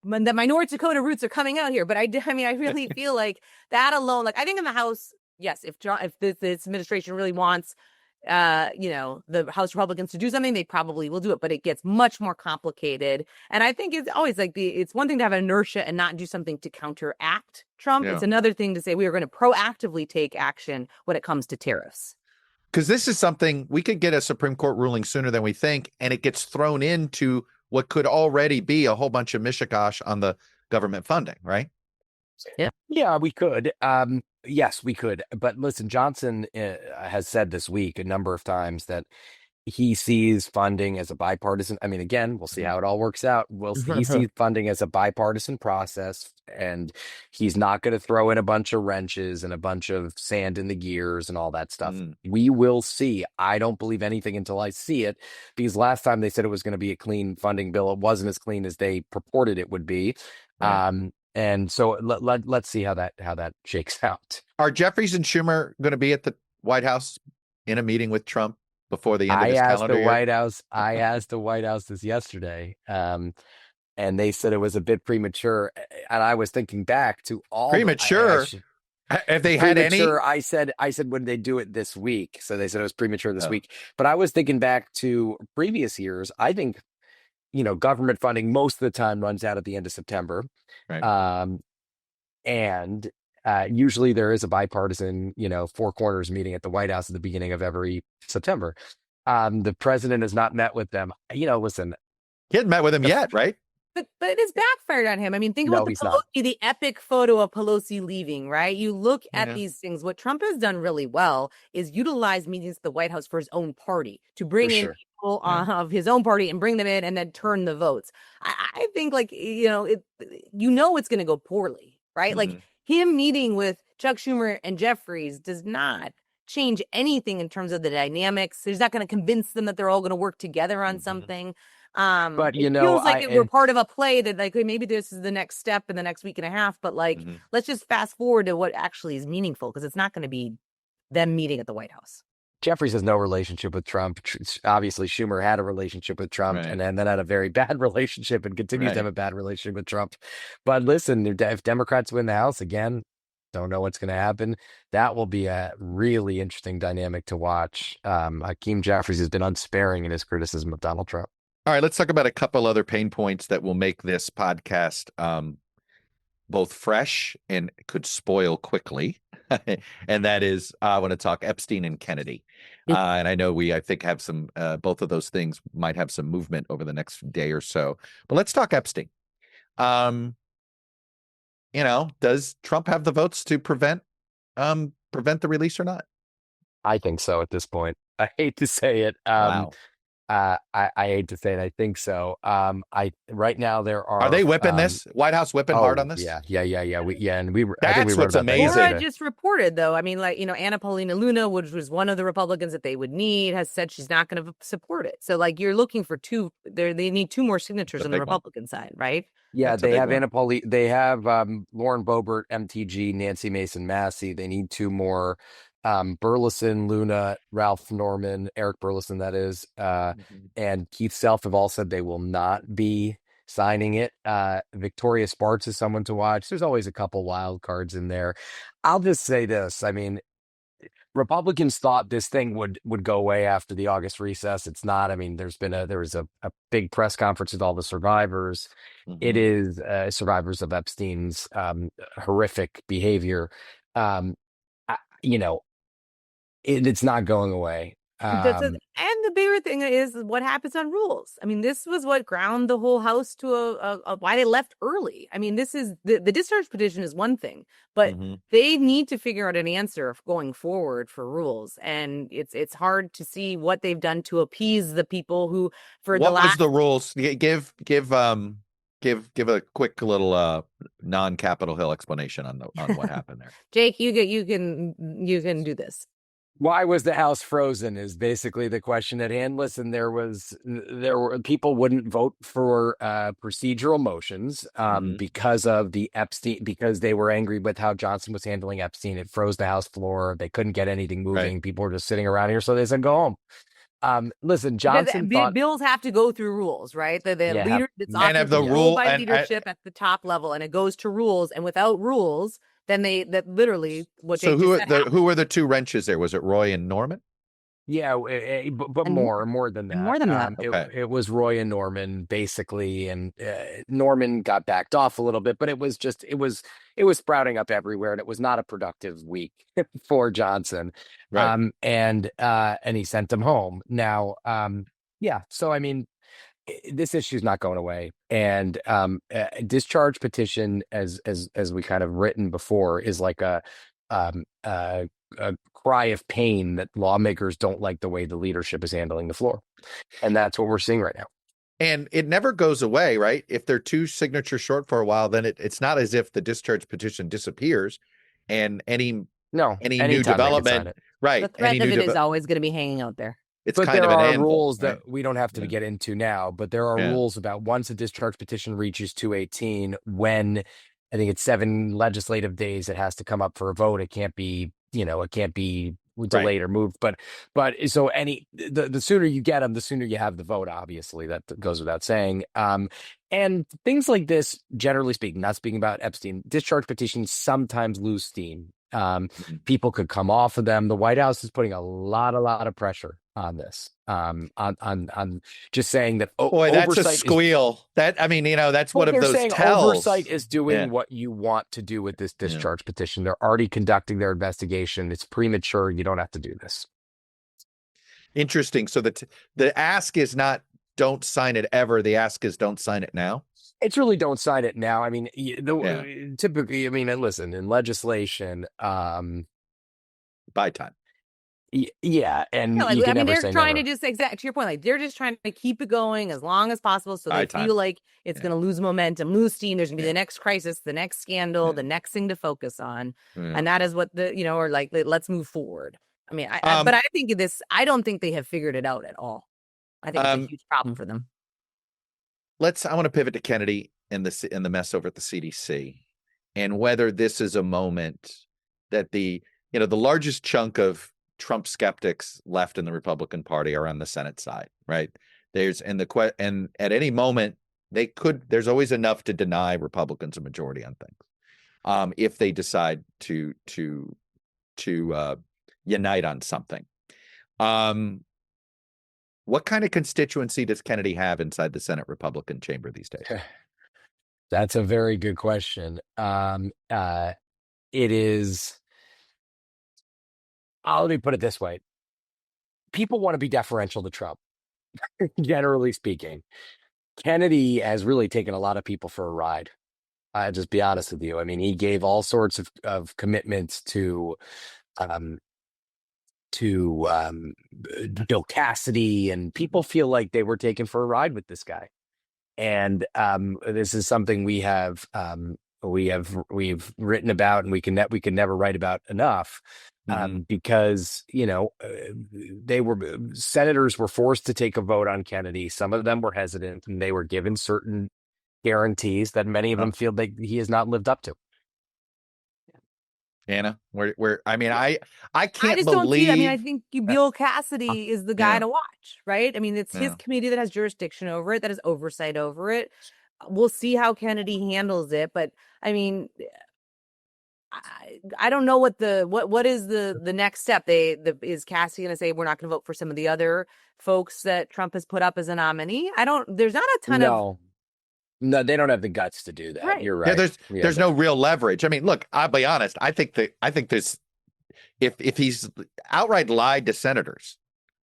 My North Dakota roots are coming out here, but I really feel like that alone, I think in the House, yes, if this administration really wants, the House Republicans to do something, they probably will do it, but it gets much more complicated. And I think it's always it's one thing to have inertia and not do something to counteract Trump. Yeah. It's another thing to say we are going to proactively take action when it comes to tariffs. Because this is something we could get a Supreme Court ruling sooner than we think, and it gets thrown into what could already be a whole bunch of mishigash on the government funding, right? Yeah, we could. Yes, we could. But listen, Johnson has said this week a number of times that he sees funding as a bipartisan. I mean, again, we'll see how it all works out. He sees funding as a bipartisan process, and he's not going to throw in a bunch of wrenches and a bunch of sand in the gears and all that stuff. We will see. I don't believe anything until I see it, because last time they said it was going to be a clean funding bill, it wasn't as clean as they purported it would be. Right. And so let's see how that shakes out. Are Jeffries and Schumer going to be at the White House in a meeting with Trump before the end of this calendar year? I asked the White House this yesterday, and they said it was a bit premature. And I was thinking back to all premature. Have they had any? I said, would they do it this week? So they said it was premature this week. But I was thinking back to previous years. I think, government funding most of the time runs out at the end of September. Right. And usually there is a bipartisan, four corners meeting at the White House at the beginning of every September. The president has not met with them. Listen, he hasn't met with him yet, right? But it's backfired on him. I mean, think about the epic photo of Pelosi leaving, right? You look at these things. What Trump has done really well is utilize meetings at the White House for his own party to bring in people of his own party and bring them in and then turn the votes. I think it's going to go poorly, right? Mm-hmm. Like him meeting with Chuck Schumer and Jeffries does not change anything in terms of the dynamics. He's not going to convince them that they're all going to work together on something. But it feels like we're part of a play that maybe this is the next step in the next week and a half, but let's just fast forward to what actually is meaningful, because it's not going to be them meeting at the White House. Jeffries has no relationship with Trump. Obviously, Schumer had a relationship with Trump, and then had a very bad relationship and continues to have a bad relationship with Trump. But listen, if Democrats win the House again, don't know what's going to happen. That will be a really interesting dynamic to watch. Hakeem Jeffries has been unsparing in his criticism of Donald Trump. All right, let's talk about a couple other pain points that will make this podcast both fresh and could spoil quickly. And that is, I want to talk Epstein and Kennedy. And I know I think have some, both of those things might have some movement over the next day or so. But let's talk Epstein. Does Trump have the votes to prevent the release or not? I think so at this point. I hate to say it. Wow. I hate to say it. I think so. Right now there are. Are they whipping this? White House whipping hard on this? Yeah. We were. That's what's amazing. Laura just reported, though. I mean, Anna Paulina Luna, which was one of the Republicans that they would need, has said she's not going to support it. So, you're looking for two. They need two more signatures on the Republican side, right? Yeah, they have Anna Paulina. They have Lauren Boebert, MTG, Nancy Mason Massey. They need two more. Burleson, Luna, Ralph Norman, Eric Burleson, that is, and Keith Self have all said they will not be signing it. Victoria Spartz is someone to watch. There's always a couple wild cards in there. I'll just say this. I mean, Republicans thought this thing would go away after the August recess. It's not. I mean, there was a big press conference with all the survivors. It is survivors of Epstein's horrific behavior. You know, it's not going away. And the bigger thing is what happens on rules. I mean, this was what ground the whole House to a why they left early. I mean, this is the discharge petition is one thing, but they need to figure out an answer going forward for rules. And it's hard to see what they've done to appease the people who what was the rules? Give a quick little non-Capitol Hill explanation on what happened there. Jake, you can do this. Why was the House frozen is basically the question at hand. Listen, there were people wouldn't vote for procedural motions because of the Epstein, because they were angry with how Johnson was handling Epstein. It froze the House floor. They couldn't get anything moving. Right. People were just sitting around here. So they said, go home. Listen, Johnson bills have to go through rules, right? The leader, it's and have the rule by leadership at the top level, and it goes to rules. And without rules, then literally what. So who were the two wrenches there? Was it Roy and Norman? Yeah, but more than that. More than that. It was Roy and Norman basically, and Norman got backed off a little bit, but it was sprouting up everywhere, and it was not a productive week for Johnson. Right. And he sent him home. Now, so I mean, this issue is not going away, and discharge petition, as we kind of written before, is like a cry of pain that lawmakers don't like the way the leadership is handling the floor, and that's what we're seeing right now. And it never goes away, right? If they're two signatures short for a while, then it's not as if the discharge petition disappears, and any new development, right? The threat of it is always going to be hanging out there. But there are rules that we don't have to get into now, but there are rules about once a discharge petition reaches 218, when I think it's 7 legislative days, it has to come up for a vote. It can't be, delayed or moved. But so the sooner you get them, the sooner you have the vote. Obviously, that goes without saying. And things like this, generally speaking, not speaking about Epstein, discharge petitions sometimes lose steam. People could come off of them. The White House is putting a lot of pressure on this, on just saying that. That's a squeal. That's one of those tells. Oversight is doing what you want to do with this discharge petition. They're already conducting their investigation. It's premature. You don't have to do this. Interesting. So the ask is not don't sign it ever. The ask is don't sign it now. It's really don't sign it now. I mean, typically, listen, in legislation, buy time. Yeah, and you can never say they're trying never. to just to your point, like they're just trying to keep it going as long as possible, so they feel like it's going to lose momentum, lose steam. There's going to be the next crisis, the next scandal, the next thing to focus on, and that is what let's move forward. I mean, but I think I don't think they have figured it out at all. I think it's a huge problem for them. I want to pivot to Kennedy and the mess over at the CDC, and whether this is a moment that the largest chunk of Trump skeptics left in the Republican Party are on the Senate side, right? And at any moment there's always enough to deny Republicans a majority on things, if they decide to unite on something. What kind of constituency does Kennedy have inside the Senate Republican chamber these days? That's a very good question. It is. Let me put it this way. People want to be deferential to Trump, generally speaking. Kennedy has really taken a lot of people for a ride. I'll just be honest with you. I mean, he gave all sorts of commitments to Bill Cassidy, and people feel like they were taken for a ride with this guy. And this is something we've written about, and we can never write about enough. Because senators were forced to take a vote on Kennedy. Some of them were hesitant, and they were given certain guarantees that many of them feel like he has not lived up to. Anna, I can't just believe. Don't see, I think Bill Cassidy is the guy to watch, right? I mean, it's his committee that has jurisdiction over it, that has oversight over it. We'll see how Kennedy handles it, but I mean, I don't know what is the next step. Is Cassie going to say we're not going to vote for some of the other folks that Trump has put up as a nominee? There's not a ton of. No, they don't have the guts to do that. Right. You're Yeah, right. there's no real leverage. I mean, look, I'll be honest. I think there's if he's outright lied to senators,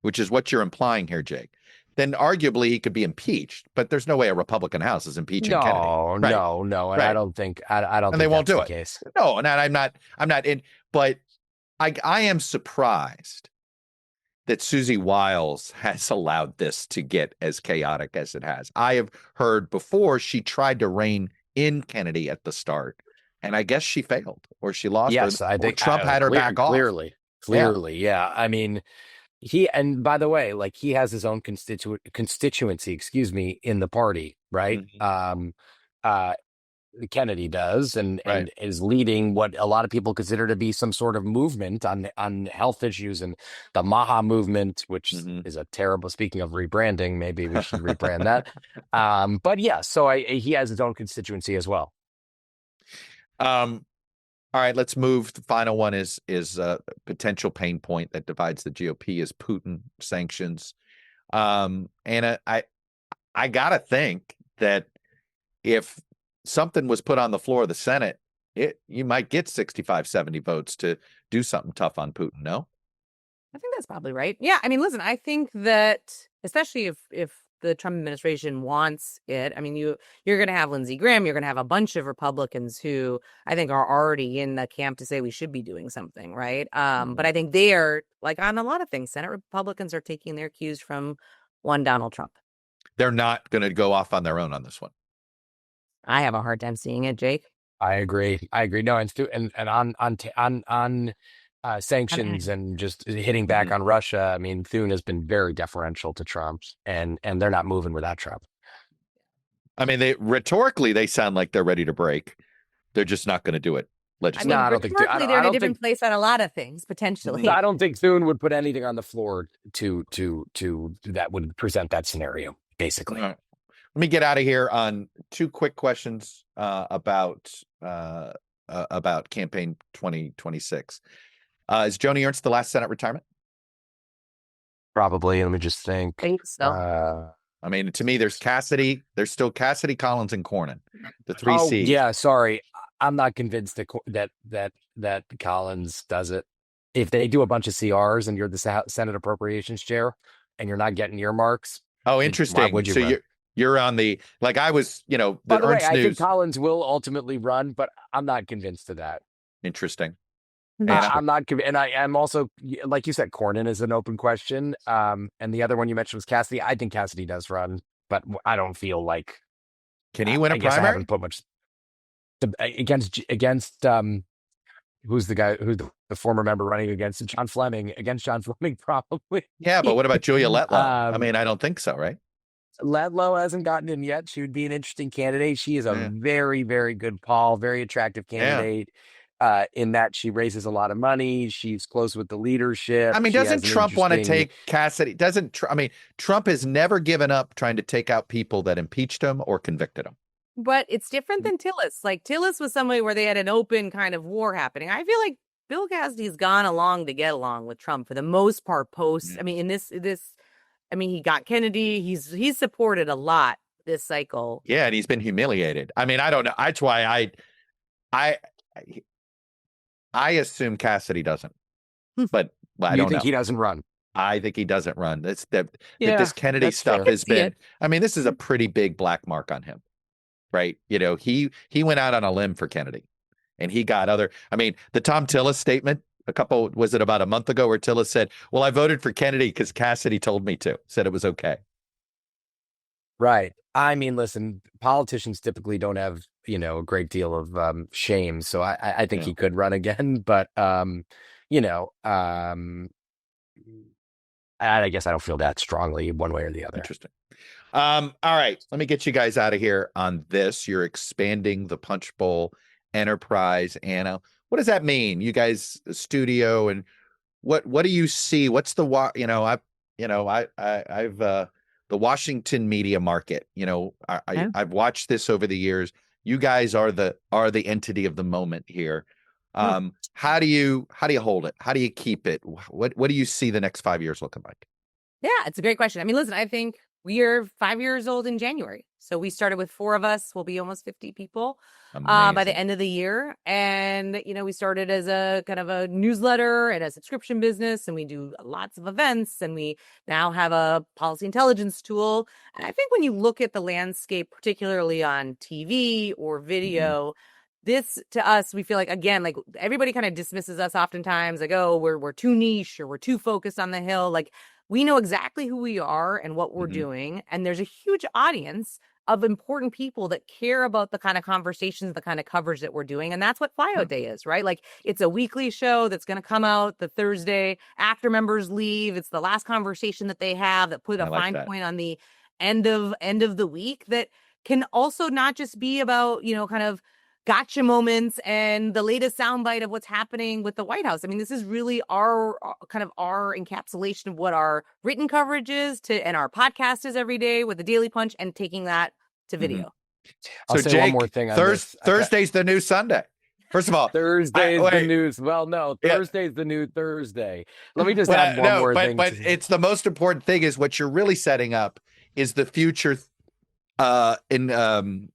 which is what you're implying here, Jake, then arguably he could be impeached. But there's no way a Republican House is impeaching Kennedy. Right. No, and Right. I don't think and they won't do the it. case. No, and I'm not in. But I am surprised that Susie Wiles has allowed this to get as chaotic as it has. I have heard before she tried to rein in Kennedy at the start, and I guess she failed or she lost. Yes, I think Trump had her back off. Clearly, yeah. I mean, and by the way, like he has his own constituency, in the party, right? Mm-hmm. Kennedy does, and is leading what a lot of people consider to be some sort of movement on health issues, and the Maha movement, which is a terrible. Speaking of rebranding, maybe we should rebrand that. But yeah, so he has his own constituency as well. All right, let's move. The final one is a potential pain point that divides the GOP is Putin sanctions. And I gotta think that if something was put on the floor of the Senate, you might get 65, 70 votes to do something tough on Putin. No, I think that's probably right. Yeah, I mean, listen, I think that especially if the Trump administration wants it, I mean, you're going to have Lindsey Graham, you're going to have a bunch of Republicans who I think are already in the camp to say we should be doing something, right? But I think they are, like on a lot of things, Senate Republicans are taking their cues from one Donald Trump. They're not going to go off on their own on this one. I have a hard time seeing it, Jake. I agree. No, and on sanctions and just hitting back on Russia. I mean, Thune has been very deferential to Trump, and they're not moving without Trump. I mean, rhetorically they sound like they're ready to break. They're just not going to do it. I don't think they're in a different place on a lot of things potentially. I don't think Thune would put anything on the floor to that would present that scenario. Basically. Let me get out of here on two quick questions about campaign 2026. Is Joni Ernst the last Senate retirement? Probably. Let me just think. I think so. I mean, to me, there's Cassidy. There's still Cassidy, Collins, and Cornyn, the three C's. Yeah, sorry, I'm not convinced that Collins does it. If they do a bunch of CRs and you're the Senate Appropriations Chair and you're not getting earmarks. Oh, interesting. Why would you run? You're on the, like I was, By the way, I think Collins will ultimately run, but I'm not convinced of that. Interesting. I'm not convinced. And I am also, like you said, Cornyn is an open question. And the other one you mentioned was Cassidy. I think Cassidy does run, but I don't feel like. Can he win a primary? I haven't put much against who's the guy, who's the former member running against John Fleming, probably. Yeah, but what about Julia Letlow? I mean, I don't think so, right? Letlow hasn't gotten in yet. She would be an interesting candidate. She is a very, very good very attractive candidate. In that she raises a lot of money. She's close with the leadership. I mean, doesn't Trump want to take Cassidy? Trump has never given up trying to take out people that impeached him or convicted him. But it's different than Tillis. Like Tillis was somebody where they had an open kind of war happening. I feel like Bill Cassidy's gone along to get along with Trump for the most part. I mean, in this. I mean, he got Kennedy. He's supported a lot this cycle. Yeah, and he's been humiliated. I mean, I don't know. That's why I assume Cassidy doesn't. But I don't think he doesn't run. I think he doesn't run. That's that this Kennedy stuff has been. I mean, this is a pretty big black mark on him, right? He went out on a limb for Kennedy, and he got other. I mean, the Tom Tillis statement. Was it about a month ago where Tillis said, well, I voted for Kennedy because Cassidy told me to, said it was okay. Right. I mean, listen, politicians typically don't have, a great deal of shame. So I think he could run again. But, I guess I don't feel that strongly one way or the other. Interesting. All right. Let me get you guys out of here on this. You're expanding the Punchbowl enterprise, Anna. What does that mean? You guys, the studio, and what do you see? What's the I've the Washington media market. I've watched this over the years. You guys are the entity of the moment here. How do you hold it? How do you keep it? What do you see the next 5 years looking like? Yeah, it's a great question. I mean, listen, I think we are 5 years old in January. So we started with 4 of us. We'll be almost 50 people by the Amazing. end of the year. And, we started as a kind of a newsletter and a subscription business, and we do lots of events, and we now have a policy intelligence tool. And I think when you look at the landscape, particularly on TV or video, this to us, we feel like, again, like everybody kind of dismisses us oftentimes, like, oh, we're too niche or we're too focused on the Hill. Like, we know exactly who we are and what we're doing. And there's a huge audience of important people that care about the kind of conversations, the kind of coverage that we're doing. And that's what Flyout Day is, right? Like, it's a weekly show that's going to come out the Thursday after members leave. It's the last conversation that they have that put a fine point on the end of the week, that can also not just be about, kind of gotcha moments and the latest soundbite of what's happening with the White House. I mean, this is really our encapsulation of what our written coverage is and our podcast is every day with the Daily Punch, and taking that to video. I'll say Jake, one more thing on this. Thursday's the new Sunday. First of all, Thursday's the news. Well, no, Thursday's the new Thursday. Let me just add one more thing. But it's the most important thing is what you're really setting up is the future in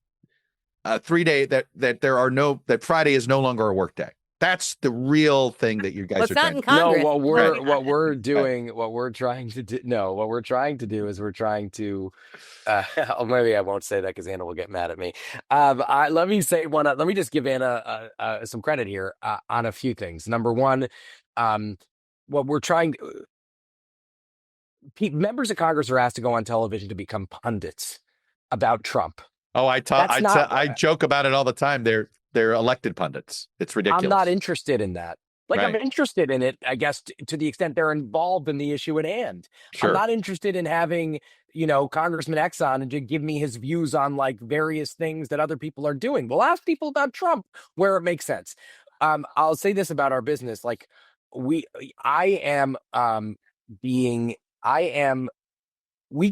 3 day that Friday is no longer a work day. That's the real thing that you guys are trying to do. No, what we're doing, what we're trying to do. No, what we're trying to do is we're trying to. Maybe I won't say that because Anna will get mad at me. Let me say one. Let me just give Anna some credit here on a few things. Number one, what we're trying to. Members of Congress are asked to go on television to become pundits about Trump. Oh, I joke about it all the time. They're elected pundits. It's ridiculous. I'm not interested in that. Like, Right. I'm interested in it, I guess, to the extent they're involved in the issue at hand. Sure. I'm not interested in having, Congressman X on and to give me his views on like various things that other people are doing. We'll ask people about Trump where it makes sense. I'll say this about our business. Like, we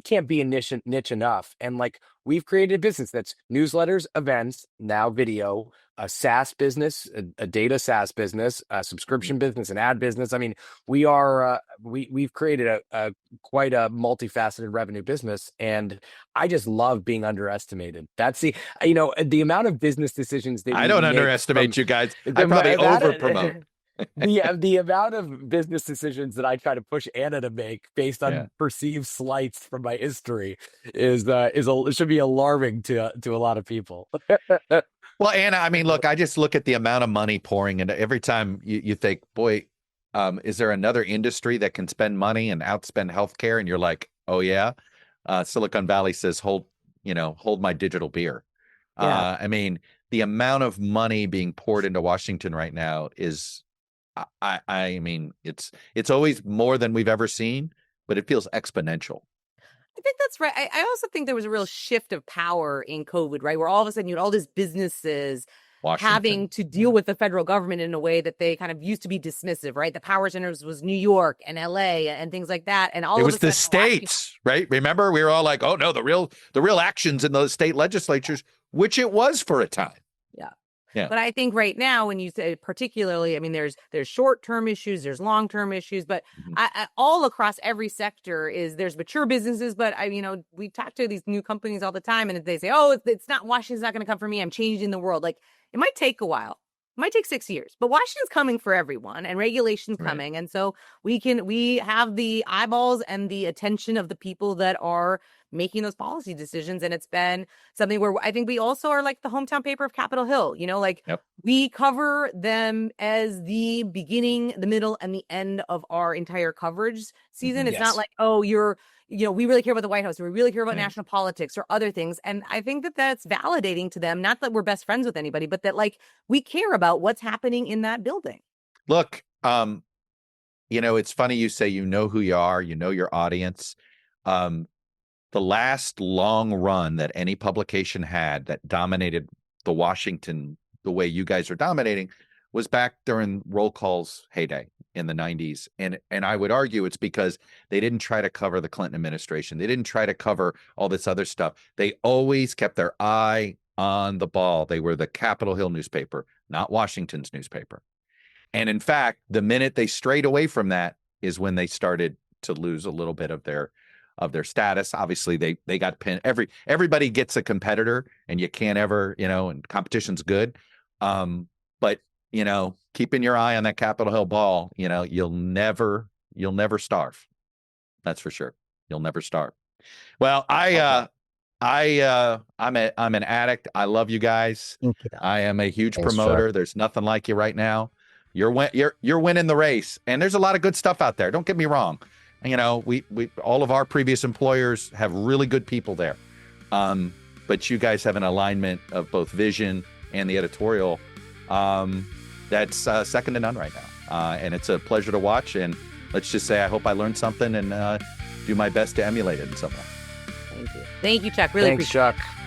can't be a niche enough. And like, we've created a business that's newsletters, events, now video, a SaaS business, a data SaaS business, a subscription business, an ad business. I mean, we are, we've created a quite a multifaceted revenue business. And I just love being underestimated. That's the amount of business decisions that I don't underestimate you guys. I probably over promote. The amount of business decisions that I try to push Anna to make based on perceived slights from my history should be alarming to a lot of people. Well, Anna, I mean, look, I just look at the amount of money pouring into every time you think, boy, is there another industry that can spend money and outspend healthcare? And you're like, oh yeah. Silicon Valley says, hold my digital beer. Yeah. I mean, the amount of money being poured into Washington right now is, I mean, it's always more than we've ever seen, but it feels exponential. I think that's right. I also think there was a real shift of power in COVID, right? Where all of a sudden you had all these businesses having to deal with the federal government in a way that they kind of used to be dismissive, right? The power centers was New York and LA and things like that. And all it of was a sudden, the states, right? Remember, we were all like, oh no, the real actions in those state legislatures, which it was for a time. Yeah. But I think right now, when you say particularly, I mean, there's short-term issues, there's long-term issues, but all across every sector there's mature businesses. But we talk to these new companies all the time, and they say, oh, it's not, Washington's not going to come for me. I'm changing the world. Like, it might take a while. It might take 6 years, but Washington's coming for everyone, and regulation's coming. And so we have the eyeballs and the attention of the people that are making those policy decisions. And it's been something where I think we also are like the hometown paper of Capitol Hill, we cover them as the beginning, the middle, and the end of our entire coverage season. It's not like, oh, we really care about the White House, or we really care about national politics or other things. And I think that that's validating to them, not that we're best friends with anybody, but that like we care about what's happening in that building. Look, it's funny you say, who you are, your audience. The last long run that any publication had that dominated the Washington the way you guys are dominating was back during Roll Call's heyday in the 90s. And I would argue it's because they didn't try to cover the Clinton administration. They didn't try to cover all this other stuff. They always kept their eye on the ball. They were the Capitol Hill newspaper, not Washington's newspaper. And in fact, the minute they strayed away from that is when they started to lose a little bit of their status. Obviously, they got pinned. Everybody gets a competitor, and you can't ever, and competition's good. But keeping your eye on that Capitol Hill ball, you'll never starve. That's for sure. You'll never starve. Well, I'm an addict. I love you guys. I am a huge promoter. Chuck. There's nothing like you right now. You're winning the race, and there's a lot of good stuff out there. Don't get me wrong. We all of our previous employers have really good people there. But you guys have an alignment of both vision and the editorial that's second to none right now. And it's a pleasure to watch. And let's just say I hope I learned something and do my best to emulate it in some way. Thank you, Chuck. Really appreciate it. Thanks, Chuck.